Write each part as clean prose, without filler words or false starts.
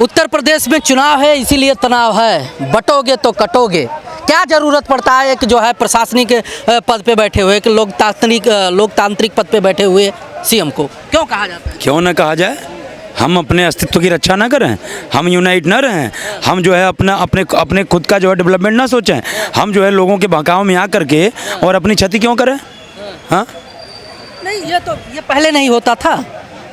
उत्तर प्रदेश में चुनाव है, इसीलिए तनाव है। बटोगे तो कटोगे। क्या ज़रूरत पड़ता है कि जो है प्रशासनिक पद पे बैठे हुए, कि लोकतांत्रिक पद पे बैठे हुए सीएम को क्यों कहा जाता है? क्यों ना कहा जाए? हम अपने अस्तित्व की रक्षा ना करें, हम यूनाइट ना रहें, हम जो है अपने खुद का जो है डेवलपमेंट ना सोचें, हम जो है लोगों के बहकाव में आ करके और अपनी क्षति क्यों करें? हाँ नहीं, ये पहले नहीं होता था।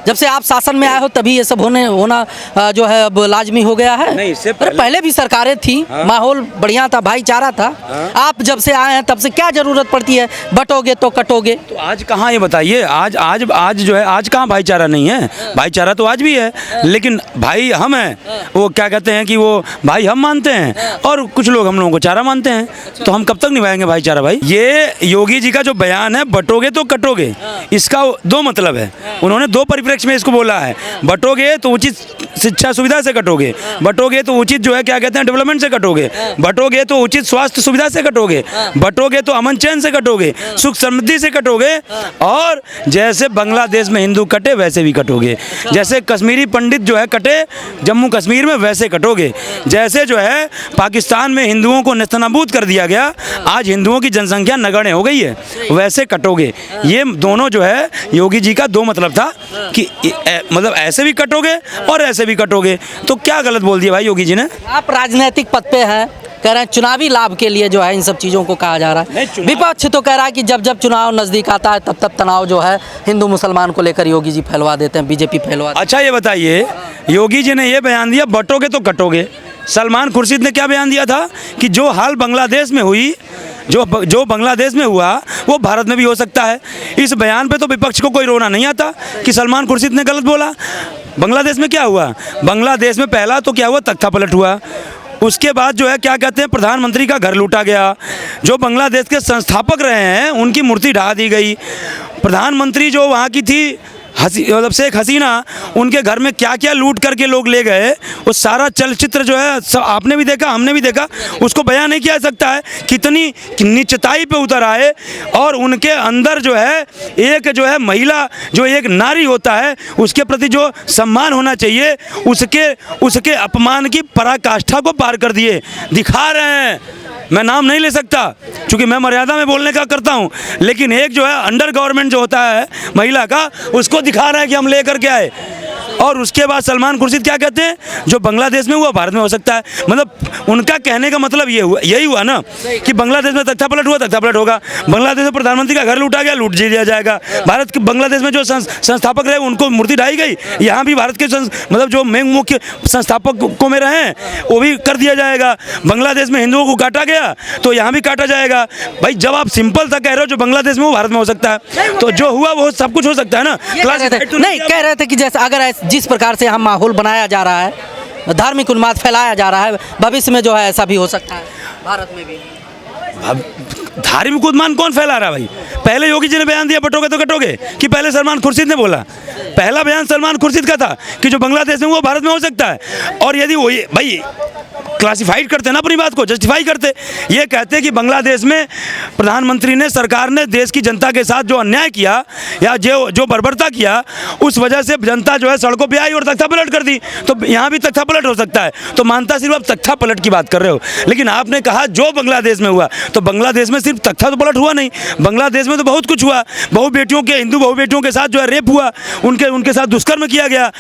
जब से आप शासन में आए हो तभी ये सब होना जो है अब लाजमी हो गया है। नहीं, इससे पहले भी सरकारें थी। हाँ। माहौल बढ़िया था, भाईचारा था। हाँ। आप जब से आए हैं तब से क्या जरूरत पड़ती है? बटोगे तो कटोगे। तो आज कहाँ, ये बताइए, आज जो है आज कहाँ भाईचारा नहीं है? भाईचारा तो आज भी है, लेकिन भाई हम हैं, वो क्या कहते हैं कि वो भाई हम मानते हैं और कुछ लोग हम लोगों को चारा मानते हैं। तो हम कब तक निभाएंगे भाईचारा भाई? ये योगी जी का जो बयान है बटोगे तो कटोगे, इसका दो मतलब है। उन्होंने दो परिप्रेक्ष्य में इसको बोला है। बटोगे तो उचित शिक्षा सुविधा से कटोगे, बटोगे तो उचित जो है क्या कहते हैं डेवलपमेंट से कटोगे, बटोगे तो उचित स्वास्थ्य सुविधा से कटोगे, बटोगे तो अमन चैन से कटोगे, सुख समृद्धि से कटोगे, और जैसे बांग्लादेश में हिंदू कटे वैसे भी कटोगे, जैसे कश्मीरी पंडित जो है कटे जम्मू कश्मीर में वैसे कटोगे, जैसे जो है पाकिस्तान में हिंदुओं को नेस्तनाबूद कर दिया गया, आज हिंदुओं की जनसंख्या नगण्य हो गई है, वैसे कटोगे। ये दोनों जो है योगी जी का दो मतलब था कि मतलब ऐसे भी कटोगे और ऐसे भी कटोगे। तो क्या गलत बोल दिया भाई योगी जी ने? आप राजनीतिक पद पे हैं, कह रहे हैं चुनावी लाभ के लिए जो है इन सब चीज़ों को कहा जा रहा है। विपक्ष तो कह रहा है कि जब जब चुनाव नज़दीक आता है तब तब तनाव जो है हिंदू मुसलमान को लेकर योगी जी फैलवा देते हैं, बीजेपी फैलवा देती है। अच्छा ये बताइए, योगी जी ने ये बयान दिया बटोगे तो कटोगे। सलमान खुर्शीद ने क्या बयान दिया था कि जो हाल बांग्लादेश में हुई, जो बांग्लादेश में हुआ वो भारत में भी हो सकता है। इस बयान पे तो विपक्ष को कोई रोना नहीं आता कि सलमान खुर्शीद ने गलत बोला। बांग्लादेश में क्या हुआ? बांग्लादेश में पहला तो क्या हुआ, तख्ता पलट हुआ। उसके बाद जो है क्या कहते हैं प्रधानमंत्री का घर लूटा गया। जो बांग्लादेश के संस्थापक रहे हैं उनकी मूर्ति ढा दी गई। प्रधानमंत्री जो वहाँ की थी मतलब शेख हसीना, उनके घर में क्या क्या लूट करके लोग ले गए, वो सारा चलचित्र जो है आपने भी देखा, हमने भी देखा। उसको बयान नहीं किया सकता है कितनी नीचताई पे उतर आए, और उनके अंदर जो है एक जो है महिला, जो एक नारी होता है, उसके प्रति जो सम्मान होना चाहिए, उसके अपमान की पराकाष्ठा को पार कर दिए। दिखा रहे हैं, मैं नाम नहीं ले सकता क्योंकि मैं मर्यादा में बोलने का करता हूं, लेकिन एक जो है अंडर गवर्नमेंट जो होता है महिला का, उसको दिखा रहा है कि हम लेकर के आए। और उसके बाद सलमान खुर्शीद क्या कहते हैं, जो बांग्लादेश में हुआ भारत में हो सकता है। मतलब उनका कहने का मतलब ये हुआ, यही हुआ ना कि बांग्लादेश में तख्ता पलट हुआ, तख्ता पलट होगा। बांग्लादेश में प्रधानमंत्री का घर लूटा गया, लूट दिया जाएगा। भारत के बांग्लादेश में जो संस्थापक रहे उनको मूर्ति ढाई गई, यहाँ भी भारत के मतलब जो मुख्य संस्थापकों में रहे वो भी कर दिया जाएगा। बांग्लादेश में हिंदुओं को काटा गया तो यहाँ भी काटा जाएगा। भाई जब आप सिंपल सा कह रहे हो जो बांग्लादेश में वो भारत में हो सकता है, तो जो हुआ वो सब कुछ हो सकता है ना। नहीं, कह रहे थे कि जैसे अगर जिस प्रकार से हम माहौल बनाया जा रहा है, धार्मिक उन्माद फैलाया जा रहा है, भविष्य में जो है ऐसा भी हो सकता है भारत में भी। अब धार्मिक उन्माद कौन फैला रहा है भाई? पहले योगी जी ने बयान दिया बटोगे तो कटोगे, कि पहले सलमान खुर्शीद ने बोला? पहला बयान सलमान खुर्शीद का था कि जो बांग्लादेश में वो भारत में हो सकता है। और यदि वो भाई क्लासिफाइड करते ना अपनी बात को, जस्टिफाई करते, ये कहते कि बांग्लादेश में प्रधानमंत्री ने, सरकार ने देश की जनता के साथ जो अन्याय किया या जो बर्बरता किया, उस वजह से जनता जो है सड़कों पे आई और तख्ता पलट कर दी, तो यहाँ भी तख्ता पलट हो सकता है। तो मानता सिर्फ आप तख्ता पलट की बात कर रहे हो, लेकिन आपने कहा जो बांग्लादेश में हुआ, तो बांग्लादेश में सिर्फ तख्ता तो पलट हुआ नहीं, बांग्लादेश में तो बहुत कुछ हुआ। हिंदू बहु बेटियों के साथ जो है रेप हुआ, उनके साथ दुष्कर्म किया गया,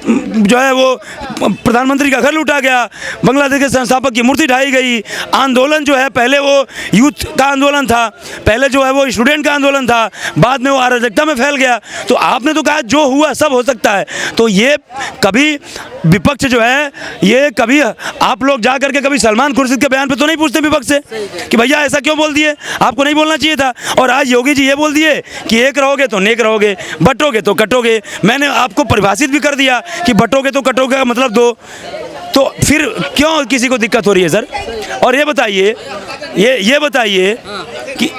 जो है वो प्रधानमंत्री का घर लूटा गया, बांग्लादेश के संस्थापक की मूर्ति ढाई गई। आंदोलन जो है पहले वो यूथ का आंदोलन था, पहले जो है वो स्टूडेंट का आंदोलन था, बाद में वो अराजकता में फैल गया। तो आपने तो कहा जो हुआ सब हो सकता है। तो ये कभी विपक्ष जो है, ये कभी आप लोग जा करके कभी सलमान खुर्शीद के बयान पे तो नहीं पूछते विपक्ष से कि भैया ऐसा क्यों बोल दिए, आपको नहीं बोलना चाहिए था। और आज योगी जी ये बोल दिए कि एक रहोगे तो नेक रहोगे, बटोगे तो कटोगे। मैंने आपको परिभाषित भी कर दिया कि बटोगे तो कटोगे का मतलब दो, तो फिर क्यों किसी को दिक्कत हो रही है सर? और ये बताइए कि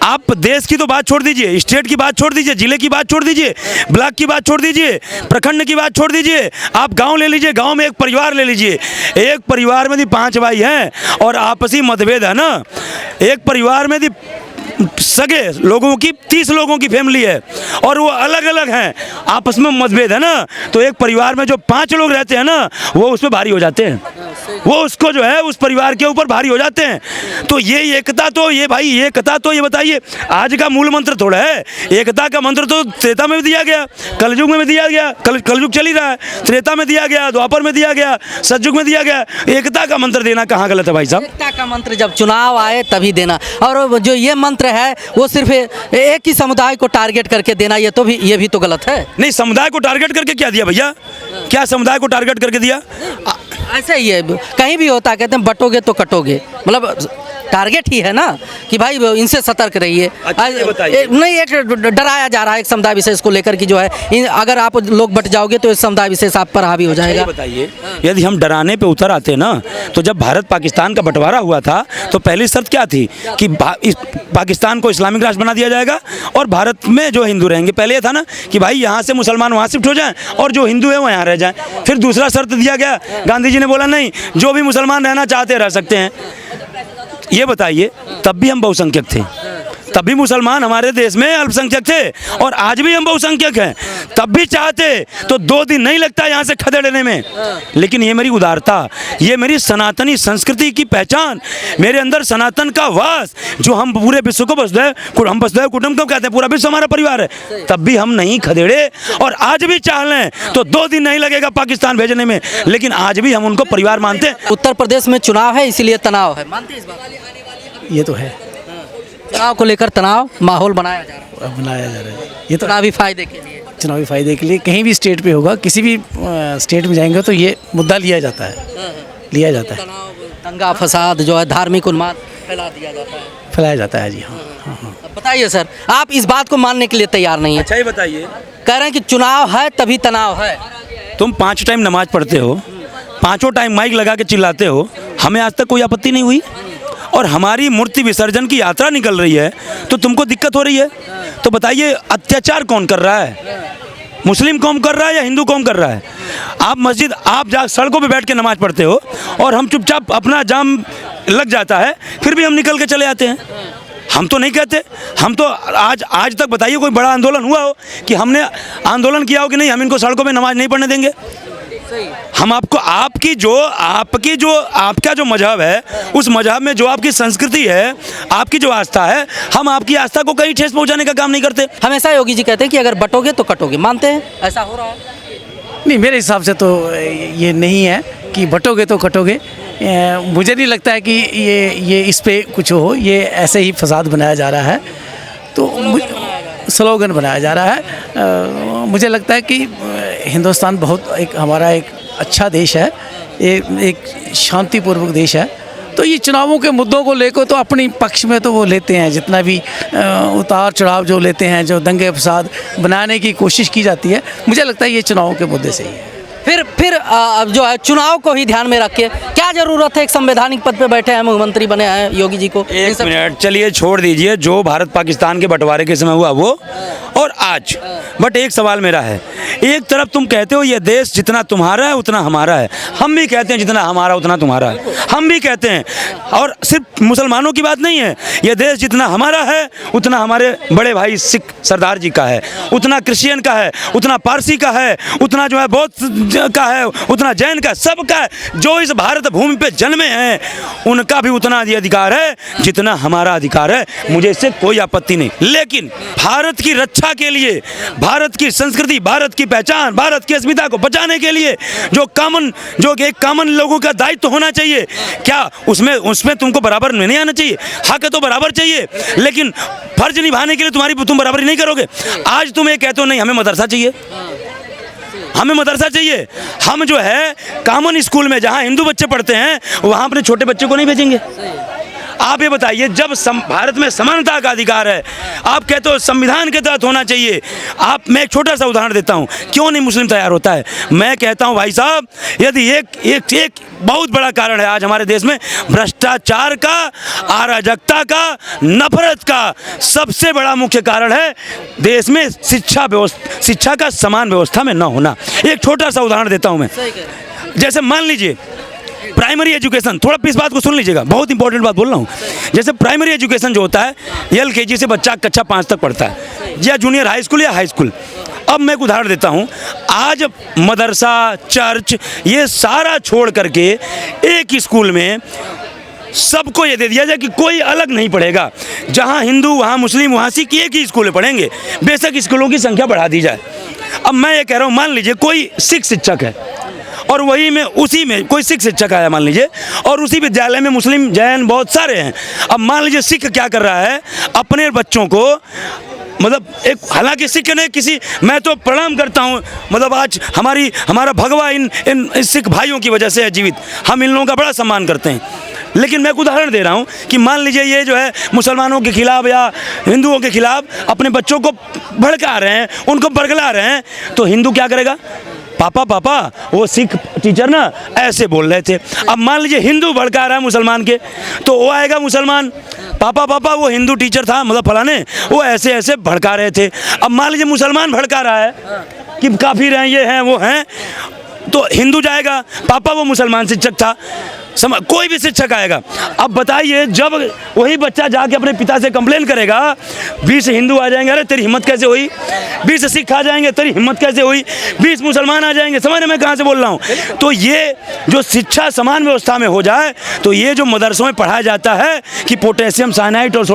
आप देश की तो बात छोड़ दीजिए, स्टेट की बात छोड़ दीजिए, जिले की बात छोड़ दीजिए, ब्लॉक की बात छोड़ दीजिए, प्रखंड की बात छोड़ दीजिए, आप गांव ले लीजिए, गांव में एक परिवार ले लीजिए। एक परिवार में यदि 5 भाई हैं और आपसी मतभेद है ना, एक परिवार में यदि सगे लोगों की 30 लोगों की फैमिली है और वो अलग अलग हैं, आपस में मतभेद है ना, तो एक परिवार में जो 5 लोग रहते हैं ना वो उसमें भारी हो जाते हैं, वो उसको जो है उस परिवार के ऊपर भारी हो जाते हैं। तो ये एकता तो ये भाई एकता तो ये बताइए आज का मूल मंत्र थोड़ा है। एकता का मंत्र तो त्रेता में भी दिया गया, कलयुग में भी दिया गया, कलयुग चल ही रहा है, त्रेता में दिया गया, द्वापर में दिया गया, सतयुग में दिया गया। एकता का मंत्र देना कहाँ गलत है भाई साहब? एकता का मंत्र जब चुनाव आए तभी देना, और जो ये मंत्र है वो सिर्फ एक ही समुदाय को टारगेट करके देना, ये भी तो गलत है। नहीं, समुदाय को टारगेट करके क्या दिया भैया? क्या समुदाय को टारगेट करके दिया? ऐसे ही है, कहीं भी होता है, कहते हैं बटोगे तो कटोगे, मतलब टारगेट ही है ना कि भाई इनसे सतर्क रहिए। अच्छा, ये बताइए। नहीं, एक डराया जा रहा है एक समुदाय विशेष को लेकर कि जो है अगर आप लोग बट जाओगे तो इस समुदाय विशेष आप पर हावी हो जाएगा। बताइए, यदि हम डराने पे उतर आते ना, तो जब भारत पाकिस्तान का बंटवारा हुआ था तो पहली शर्त क्या थी कि पाकिस्तान को इस्लामिक राष्ट्र बना दिया जाएगा और भारत में जो हिंदू रहेंगे। पहले ये था ना कि भाई यहाँ से मुसलमान वहाँ शिफ्ट हो जाएं और जो हिंदू है वो यहाँ रह जाएं। फिर दूसरा शर्त दिया गया, गांधी जी ने बोला नहीं, जो भी मुसलमान रहना चाहते रह सकते हैं। ये बताइए, तब भी हम बहुसंख्यक थे, तब भी मुसलमान हमारे देश में अल्पसंख्यक थे और आज भी हम बहुसंख्यक हैं। तब भी चाहते तो 2 दिन नहीं लगता यहाँ से खदेड़ने में। लेकिन ये मेरी उदारता, ये मेरी सनातनी संस्कृति की पहचान, मेरे अंदर सनातन का वास, जो हम पूरे विश्व को वसुधैव कुटुंबकम कहते हैं, पूरा विश्व हमारा परिवार है। तब भी हम नहीं खदेड़े और आज भी चाह लें तो 2 दिन नहीं लगेगा पाकिस्तान भेजने में, लेकिन आज भी हम उनको परिवार मानते हैं। उत्तर प्रदेश में चुनाव है इसीलिए तनाव है, मानते हैं इस बात? ये तो है, चुनाव को लेकर तनाव माहौल बनाया जा रहा है, ये तो चुनावी फायदे के लिए। चुनावी फायदे के लिए कहीं भी स्टेट पे होगा, किसी भी स्टेट में जाएंगे तो ये मुद्दा लिया जाता है। तनाव, दंगा फसाद जो है, धार्मिक उन्माद फैलाया जाता है जी। हाँ। अब बताइए सर, आप इस बात को मानने के लिए तैयार नहीं है? अच्छा, ये बताइए, कह रहे हैं कि चुनाव है तभी तनाव है। तुम 5 टाइम नमाज पढ़ते हो, 5 टाइम माइक लगा के चिल्लाते हो, हमें आज तक कोई आपत्ति नहीं हुई और हमारी मूर्ति विसर्जन की यात्रा निकल रही है तो तुमको दिक्कत हो रही है। तो बताइए, अत्याचार कौन कर रहा है? मुस्लिम कौम कर रहा है या हिंदू कौम कर रहा है? आप जा सड़कों पे बैठ के नमाज पढ़ते हो और हम चुपचाप, अपना जाम लग जाता है फिर भी हम निकल के चले आते हैं। हम तो नहीं कहते, हम तो आज तक बताइए कोई बड़ा आंदोलन हुआ हो कि हमने आंदोलन किया हो कि नहीं हम इनको सड़कों पे नमाज नहीं पढ़ने देंगे। हम आपको आपका जो मजहब है, उस मजहब में जो आपकी संस्कृति है, आपकी जो आस्था है, हम आपकी आस्था को कहीं ठेस पहुंचाने का काम नहीं करते। हमेशा योगी जी कहते हैं कि अगर बटोगे तो कटोगे, मानते हैं ऐसा हो रहा है? नहीं, मेरे हिसाब से तो ये नहीं है कि बटोगे तो कटोगे। मुझे नहीं लगता है कि ये इस पे कुछ हो, ये ऐसे ही फसाद बनाया जा रहा है, तो स्लोगन बनाया जा रहा है। मुझे लगता है कि हिंदुस्तान हमारा एक अच्छा देश है, एक शांतिपूर्वक देश है। तो ये चुनावों के मुद्दों को लेकर तो अपनी पक्ष में तो वो लेते हैं, जितना भी उतार चढ़ाव जो लेते हैं, जो दंगे फसाद बनाने की कोशिश की जाती है, मुझे लगता है ये चुनावों के मुद्दे से ही है। फिर जो है चुनाव को ही ध्यान में रख के क्या जरूरत है? एक संवैधानिक पद पे बैठे हैं, मुख्यमंत्री बने हैं योगी जी को। 1 मिनट, चलिए छोड़ दीजिए जो भारत पाकिस्तान के बंटवारे के समय हुआ वो और आज। बट एक सवाल मेरा है, एक तरफ तुम कहते हो ये देश जितना तुम्हारा है उतना हमारा है, हम भी कहते हैं जितना हमारा उतना तुम्हारा है, हम भी कहते हैं। और सिर्फ मुसलमानों की बात नहीं है, ये देश जितना हमारा है उतना हमारे बड़े भाई सिख सरदार जी का है, उतना क्रिश्चियन का है, उतना पारसी का है, उतना जो है बौद्ध का है, उतना जैन का, सबका है। जो इस भारत भूमि पे जन्मे हैं उनका भी उतना अधिकार है जितना हमारा अधिकार है। मुझे इससे कोई आपत्ति नहीं, लेकिन भारत की रक्षा के लिए, भारत की संस्कृति, भारत की पहचान, भारत की अस्मिता को बचाने के लिए जो एक कॉमन लोगों का दायित्व होना चाहिए, क्या उसमें तुमको बराबर नहीं आना चाहिए? हक तो बराबर चाहिए, लेकिन फर्ज निभाने के लिए तुम बराबरी नहीं करोगे। आज तुम ये कहते हो नहीं हमें मदरसा चाहिए, हमें मदरसा चाहिए, हम जो है कॉमन स्कूल में जहाँ हिंदू बच्चे पढ़ते हैं वहाँ अपने छोटे बच्चे को नहीं भेजेंगे। आप ये बताइए, जब भारत में समानता का अधिकार है, आप कहते हो संविधान के तहत होना चाहिए। मैं एक छोटा सा उदाहरण देता हूँ, क्यों नहीं मुस्लिम तैयार होता है? मैं कहता हूँ भाई साहब, यदि एक बहुत बड़ा कारण है आज हमारे देश में भ्रष्टाचार का, अराजकता का, नफरत का, सबसे बड़ा मुख्य कारण है देश में शिक्षा का समान व्यवस्था में न होना। एक छोटा सा उदाहरण देता हूँ मैं, जैसे मान लीजिए प्राइमरी एजुकेशन, थोड़ा इस बात को सुन लीजिएगा, बहुत इंपॉर्टेंट बात बोल रहा हूँ। जैसे प्राइमरी एजुकेशन जो होता है, LKG से बच्चा कक्षा 5 तक पढ़ता है, या जूनियर हाई स्कूल या हाई स्कूल। अब मैं एक उदाहरण देता हूँ, आज मदरसा, चर्च, ये सारा छोड़ करके एक ही स्कूल में सबको ये दे दिया जाए कि कोई अलग नहीं पढ़ेगा, जहाँ हिंदू वहाँ मुस्लिम वहाँ सिख एक ही स्कूल में पढ़ेंगे, बेशक स्कूलों की संख्या बढ़ा दी जाए। अब मैं ये कह रहा हूँ, मान लीजिए कोई सिख शिक्षक है और वही में उसी में कोई सिख शिक्षक आया मान लीजिए, और उसी विद्यालय में मुस्लिम, जैन बहुत सारे हैं। अब मान लीजिए सिख क्या कर रहा है, अपने बच्चों को मतलब एक, हालांकि सिख ने किसी, मैं तो प्रणाम करता हूँ, मतलब आज हमारा भगवा इन सिख भाइयों की वजह से है जीवित, हम इन लोगों का बड़ा सम्मान करते हैं। लेकिन मैं एक उदाहरण दे रहा हूँ कि मान लीजिए ये जो है मुसलमानों के खिलाफ या हिंदुओं के खिलाफ अपने बच्चों को भड़का रहे हैं, उनको बरगला रहे हैं, तो हिंदू क्या करेगा, पापा वो सिख टीचर ना ऐसे बोल रहे थे। अब मान लीजिए हिंदू भड़का रहा है मुसलमान के, तो वो आएगा मुसलमान, पापा वो हिंदू टीचर था, मतलब फलाने वो ऐसे ऐसे भड़का रहे थे। अब मान लीजिए मुसलमान भड़का रहा है कि काफिर हैं, ये हैं वो हैं, तो हिंदू जाएगा, पापा वो मुसलमान शिक्षक था, कोई भी शिक्षक आएगा। अब बताइए, जब वही बच्चा जाके अपने पिता से कंप्लेन करेगा, 20 हिंदू आ जाएंगे, अरे तेरी हिम्मत कैसे हुई, 20 सिख आ जाएंगे, तेरी हिम्मत कैसे हुई, 20 मुसलमान आ जाएंगे, समझ रहे मैं कहाँ से बोल रहा हूँ। तो ये जो शिक्षा समान व्यवस्था में हो जाए, तो ये जो मदरसों में पढ़ाया जाता है कि पोटेशियम साइनाइड और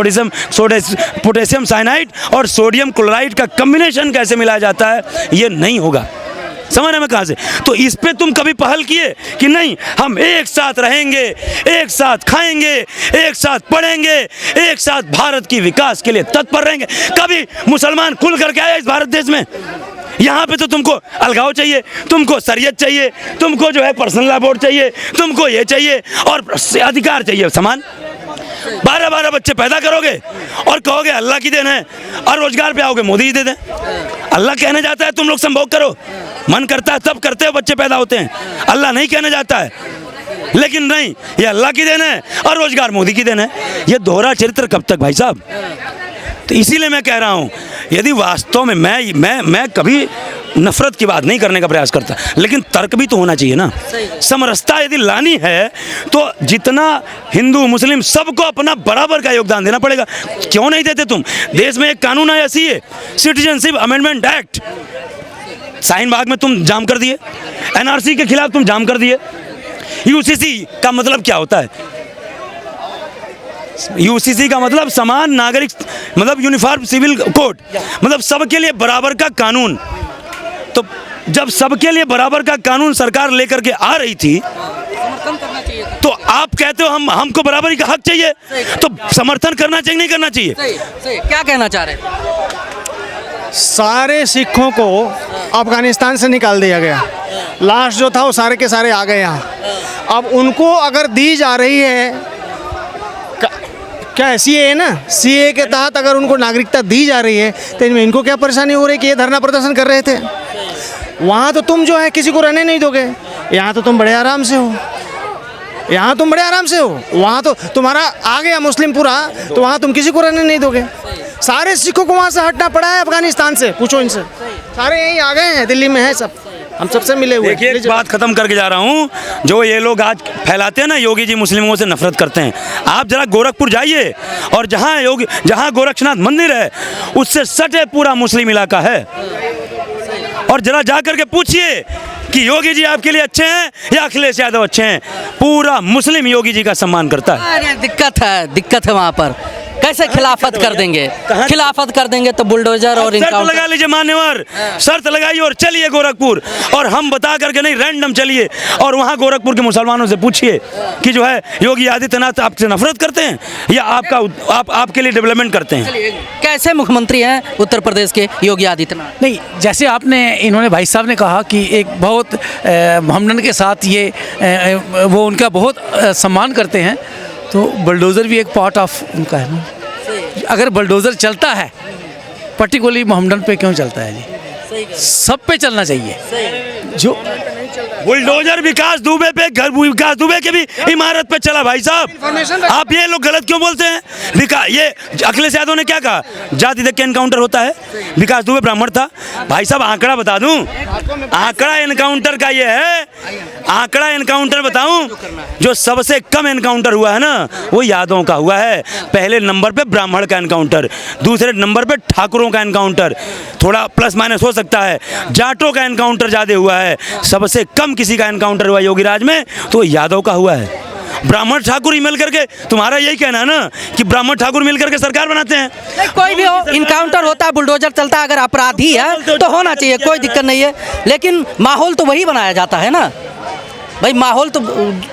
पोटेशियम साइनाइड और सोडियम क्लोराइड का कम्बिनेशन कैसे मिलाया जाता है, ये नहीं होगा। समझ रहे मैं कहाँ से। तो इस पे तुम कभी पहल किए कि नहीं, हम एक साथ रहेंगे, एक साथ खाएंगे, एक साथ पढ़ेंगे, एक साथ भारत की विकास के लिए तत्पर रहेंगे। कभी मुसलमान खुल करके आया इस भारत देश में? यहाँ पे तो तुमको अलगाव चाहिए, तुमको शरीयत चाहिए, तुमको जो है पर्सनल लॉ बोर्ड चाहिए, तुमको ये चाहिए और अधिकार चाहिए समान। 12 बच्चे पैदा करोगे और कहोगे अल्लाह की देन है, और रोजगार पे आओगे मोदी जी दे दें। अल्लाह कहने जाता है तुम लोग संभोग करो, मन करता है तब करते हो, बच्चे पैदा होते हैं, अल्लाह नहीं कहने जाता है। लेकिन नहीं, ये अल्लाह की देन है और रोजगार मोदी की देन है। ये दोहरा चरित्र कब तक भाई साहब। तो इसीलिए मैं कह रहा हूँ, यदि वास्तव में मैं कभी नफरत की बात नहीं करने का प्रयास करता, लेकिन तर्क भी तो होना चाहिए ना। समरसता यदि लानी है तो जितना हिंदू मुस्लिम सबको अपना बराबर का योगदान देना पड़ेगा। क्यों नहीं देते तुम? देश में एक कानून आया CA, citizenship amendment act, Shaheen Bagh में तुम जाम कर दिए, NRC के खिलाफ तुम जाम कर दिए। UCC का मतलब क्या होता है? UCC का मतलब समान नागरिक, मतलब यूनिफॉर्म सिविल कोड, मतलब सबके लिए बराबर का कानून। तो जब सबके लिए बराबर का कानून सरकार लेकर के आ रही थी, तो आप कहते हो हमको बराबरी का हक चाहिए, तो समर्थन करना चाहिए नहीं करना चाहिए? सही। क्या कहना चाह रहे हैं? सारे सिखों को अफगानिस्तान से निकाल दिया गया, लास्ट जो था वो सारे के सारे आ गए यहाँ। अब उनको अगर दी जा रही है, क्या CA है ना, CA के तहत अगर उनको नागरिकता दी जा रही है, तो इनमें इनको क्या परेशानी हो रही है कि ये धरना प्रदर्शन कर रहे थे? वहाँ तो तुम जो है किसी को रहने नहीं दोगे, यहाँ तो तुम बड़े आराम से हो, यहाँ तुम बड़े आराम से हो। वहाँ तो तुम्हारा आ गया मुस्लिम पूरा, तो वहाँ तुम किसी को रहने नहीं दोगे। सारे सिखों को वहाँ से हटना पड़ा है अफगानिस्तान से, पूछो इनसे, सारे यहीं आ गए हैं, दिल्ली में है सब, हम सबसे मिले हुए। देखिए एक बात खत्म करके जा रहा हूँ, जो ये लोग आज फैलाते हैं ना, योगी जी मुस्लिमों से नफरत करते हैं। आप जरा गोरखपुर जाइए और जहाँ गोरक्षनाथ मंदिर है उससे सटे पूरा मुस्लिम इलाका है, और जरा जा करके पूछिए कि योगी जी आपके लिए अच्छे हैं या अखिलेश यादव अच्छे हैं। पूरा मुस्लिम योगी जी का सम्मान करता है। अरे दिक्कत है वहाँ पर। कैसे खिलाफत कर देंगे? खिलाफत कर देंगे तो बुलडोजर और शर्त लगा लीजिए मान्यवर, शर्त लगाइए और चलिए गोरखपुर, और हम बता करके नहीं, रैंडम चलिए और वहाँ गोरखपुर के मुसलमानों से पूछिए कि जो है योगी आदित्यनाथ आपसे नफरत करते हैं या आपके लिए डेवलपमेंट करते हैं। कैसे मुख्यमंत्री हैं उत्तर प्रदेश के योगी आदित्यनाथ? नहीं, जैसे इन्होंने भाई साहब ने कहा कि एक बहुत हमदर्द के साथ ये वो उनका बहुत सम्मान करते हैं, तो बुलडोज़र भी एक पार्ट ऑफ उनका है ना। अगर बुलडोज़र चलता है, पर्टिकुलरली मोहम्मदन पे क्यों चलता है जी? सब पे चलना चाहिए। जो बुलडोजर विकास दुबे पे, विकास दुबे के भी इमारत पे चला भाई साहब। आप ये लोग गलत क्यों बोलते हैं? ये अखिलेश यादव ने क्या कहा, जाति देख के एनकाउंटर होता है, विकास दुबे ब्राह्मण था। भाई साहब आंकड़ा बता दूं, आंकड़ा एनकाउंटर का ये है आंकड़ा एनकाउंटर बताऊं, जो सबसे कम एनकाउंटर हुआ है ना वो यादवों का हुआ है। पहले नंबर पे ब्राह्मण का एनकाउंटर, दूसरे नंबर पे ठाकुरों का एनकाउंटर, थोड़ा प्लस माइनस हो सकता है, जाटों का एनकाउंटर ज़्यादा हुआ है। सबसे कम किसी का एनकाउंटर हुआ योगी राज में तो यादव का हुआ है। ब्राह्मण ठाकुर ही मिल करके, तुम्हारा यही कहना है ना कि ब्राह्मण ठाकुर मिल करके सरकार बनाते हैं। नहीं, कोई भी हो, इनकाउंटर होता है, बुलडोजर चलता है, अगर अपराधी है तो होना चाहिए, कोई दिक्कत नहीं है। लेकिन माहौल तो वही बनाया जाता है ना भाई, माहौल तो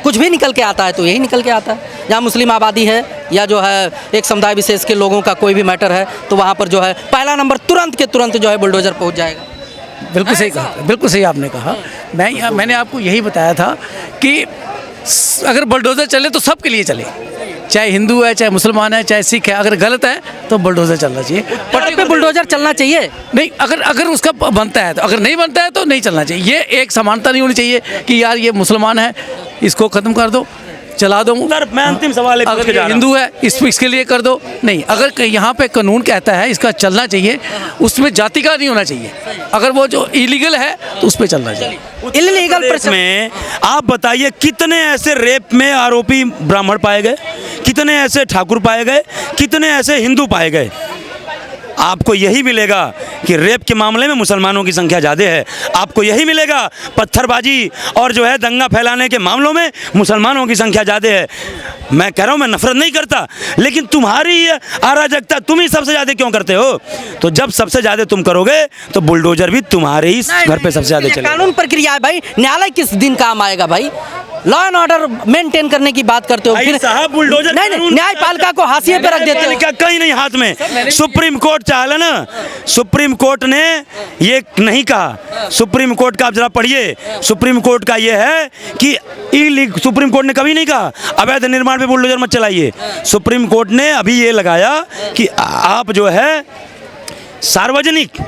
कुछ भी निकल के आता है तो यही निकल के आता है। जहाँ मुस्लिम आबादी है या जो है एक समुदाय विशेष के लोगों का कोई भी मैटर है तो वहाँ पर जो है पहला नंबर तुरंत के तुरंत जो है बुलडोजर पहुँच जाएगा। बिल्कुल सही कहा, बिल्कुल सही आपने कहा। मैंने आपको यही बताया था कि अगर बुलडोज़र चले तो सबके लिए चले, चाहे हिंदू है, चाहे मुसलमान है, चाहे सिख है। अगर गलत है तो बुलडोज़र चलना चाहिए, पटक पे बुलडोजर चलना चाहिए। नहीं, अगर उसका बनता है तो, अगर नहीं बनता है तो नहीं चलना चाहिए। ये एक समानता नहीं होनी चाहिए कि यार ये मुसलमान है इसको ख़त्म कर दो, चला दो। सर मैं अंतिम सवाल एक पूछ के अगर जा रहा हूं। हिंदू है इसके लिए कर दो। नहीं, अगर यहाँ पे कानून कहता है इसका चलना चाहिए, उसमें जाति का नहीं होना चाहिए। अगर वो जो इलीगल है तो उस पर चलना चाहिए। इलीगल में आप बताइए कितने ऐसे रेप में आरोपी ब्राह्मण पाए गए, कितने ऐसे ठाकुर पाए गए, कितने ऐसे हिंदू पाए गए। आपको यही मिलेगा कि रेप के मामले में मुसलमानों की संख्या ज़्यादा है। आपको यही मिलेगा पत्थरबाजी और जो है दंगा फैलाने के मामलों में मुसलमानों की संख्या ज़्यादा है। मैं कह रहा हूँ मैं नफरत नहीं करता, लेकिन तुम्हारी ये अराजकता तुम ही सबसे ज़्यादा क्यों करते हो। तो जब सबसे ज़्यादा तुम करोगे तो बुलडोजर भी तुम्हारे ही घर पे सबसे ज़्यादा चलेगा। कानून प्रक्रिया है भाई, न्यायालय किस दिन काम आएगा भाई। लॉ एंड ऑर्डर मेंटेन करने की बात करते हो, भाई फिर साहब बुलडोजर नहीं, न्यायपालिका को हाशिए पे रख देते हो। न्यायपालिका कहीं नहीं हाथ में। सुप्रीम कोर्ट चाहे ना, सुप्रीम कोर्ट ने ये नहीं कहा। सुप्रीम कोर्ट का आप जरा पढ़िए, सुप्रीम कोर्ट का ये है कि सुप्रीम कोर्ट ने कभी नहीं कहा अवैध निर्माण पे बुलडोजर मत चलाइए। सुप्रीम कोर्ट ने अभी ये लगाया कि आप जो है सार्वजनिक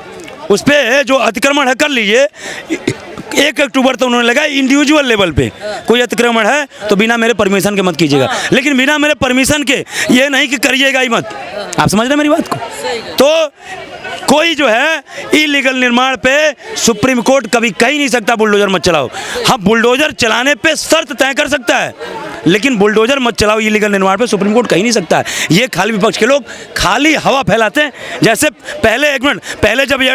उस पे जो अतिक्रमण है कर लीजिए। 1 अक्टूबर तो उन्होंने लगाया इंडिविजुअल लेवल पे, कोई अतिक्रमण है तो बिना मेरे परमिशन के मत कीजिएगा, लेकिन बिना मेरे परमिशन के ये नहीं कि करिएगा ही मत। आप समझ रहे हैं मेरी बात को। तो कोई जो है इलीगल निर्माण पे सुप्रीम कोर्ट कभी कह ही नहीं सकता बुलडोजर मत चलाओ। हाँ, बुलडोजर चलाने पे शर्त तय कर सकता है, लेकिन बुलडोजर मत चलाओ इलीगल निर्माण पे सुप्रीम कोर्ट कह ही नहीं सकता है। ये खाली विपक्ष के लोग खाली हवा फैलाते हैं। जैसे पहले, 1 मिनट पहले जब ये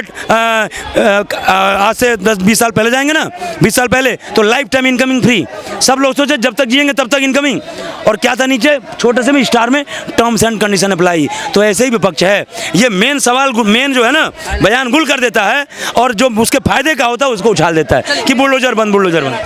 आज से 10-20 साल पहले जाएंगे ना, 20 साल पहले, तो लाइफ टाइम इनकमिंग फ्री। सब लोग सोचे जब तक जिएंगे तब तक इनकमिंग, और क्या था नीचे छोटे से भी स्टार में टर्म्स एंड कंडीशन अप्लाई। तो ऐसे ही विपक्ष है, ये मेन सवाल मेन जो है ना बयान गुल कर देता है, और जो उसके फायदे का होता है उसको उछाल देता है कि बुलडोजर बंद, बुलडोजर बंद।